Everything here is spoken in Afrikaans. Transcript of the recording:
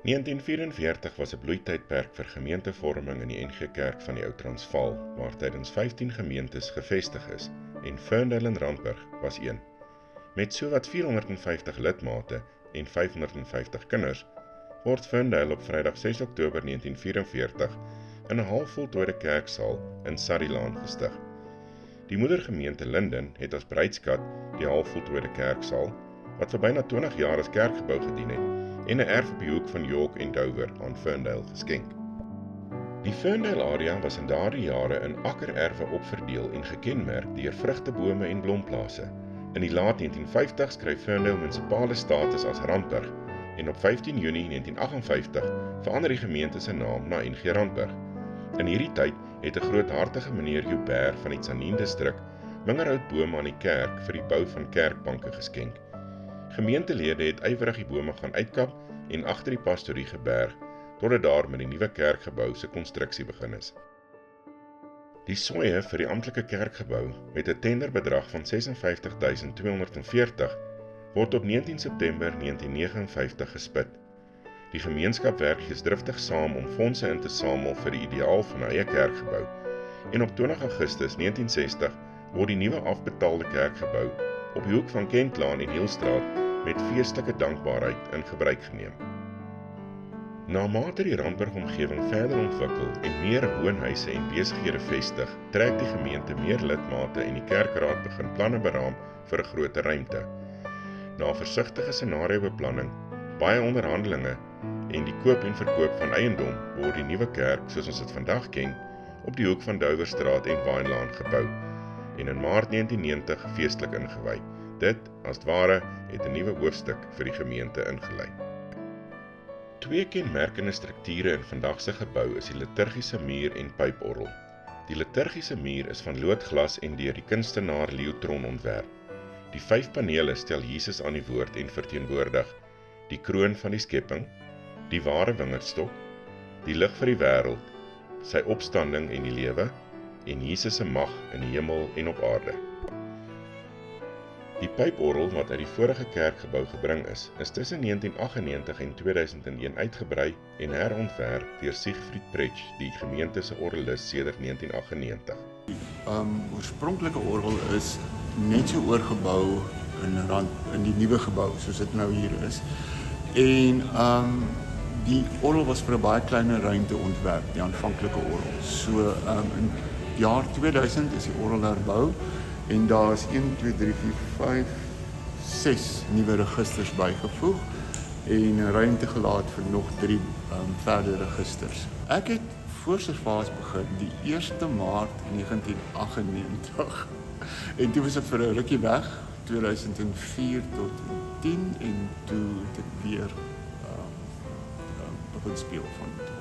1944 was 'n bloeitydperk vir gemeentevorming in die NG Kerk van die Oud-Transvaal, waar tydens 15 gemeentes gevestig is, en Ferndale en Randburg was een. Met sowat 450 lidmate en 550 kinders, word Ferndale op Vrydag 6 Oktober 1944 in 'n halfvoltooide kerksaal in Sarrilaan gestig. Die moedergemeente Linden het as bruidskat die halfvoltooide kerksaal, wat vir byna 20 jaar as kerkgebou gedien het, en 'n erf op die hoek van York en Dover aan Ferndale geskenk. Die Ferndale area was in daardie jare in akkererwe opverdeel en gekenmerk deur vrugtebome en blomplase. In die laat 1950s kry Ferndale munisipale status as Randburg, en op 15 Junie 1958 verander die gemeente se naam na NG Randburg. In hierdie tyd het 'n groothartige meneer Joubert van die Tzaneen distrik mingerhoutbome aan die kerk vir die bou van kerkbanke geskenk. Gemeentelede het ywerig die bome gaan uitkap en agter die pastorie geberg, totdat daar met die nuwe kerkgebou se konstruksie begin is. Die sooie vir die amptelike kerkgebou met 'n tenderbedrag van 56.240 word op 19 September 1959 gespit. Die gemeenskap werk geesdriftig saam om fondse in te samel vir die ideaal van 'n eie kerkgebou, en op 20 Augustus 1960 word die nuwe afbetaalde kerkgebou op die hoek van Kentlaan en Hielstraat met feestelike dankbaarheid in gebruik geneem. Naarmate die Randburg-omgewing verder ontwikkel en meer woonhuise en besighede vestig, trek die gemeente meer lidmate en die kerkraad begin planne beraam vir 'n groter ruimte. Na versigtige scenario-beplanning, baie onderhandelinge en die koop en verkoop van eiendom word die nuwe kerk, soos ons dit vandag ken, op die hoek van Douwerstraat en Waanlaan gebou en in Maart 1990 feestelik ingewy. Dit, as het ware, het 'n nuwe hoofstuk vir die gemeente ingelei. Twee kenmerkende strukture in vandag se gebou is die liturgiese muur en pyporgel. Die liturgiese muur is van loodglas en deur die kunstenaar Leotron ontwerp. Die 5 panele stel Jesus aan die woord en verteenwoordig die kroon van die skepping, die ware wingerdstok, die lig vir die wêreld, sy opstanding en die lewe, en Jesus se mag in die hemel en op aarde. Die pyporgel wat uit die vorige kerkgebou gebring is tussen 1998 en 2001 uitgebrei en herontwerp deur Siegfried Pretsch, die gemeente se orgelis sedert 1998. Oorspronklike orgel is net so oorgebou in die nuwe gebou, soos dit nou hier is. En die orgel was vir 'n baie kleiner ruimte ontwerp, die aanvanklike orgel. So in jaar 2000 is die orgel herbou en daar is 1, 2, 3, 4, 5, 6 nuwe registers bygevoeg en ruimte gelaat vir nog 3 verdere registers. Ek het voor Servaas begin die 1 Maart 1998 en toe was ek vir 'n rukkie weg, 2004 tot 10 en toe het ek weer begin speel van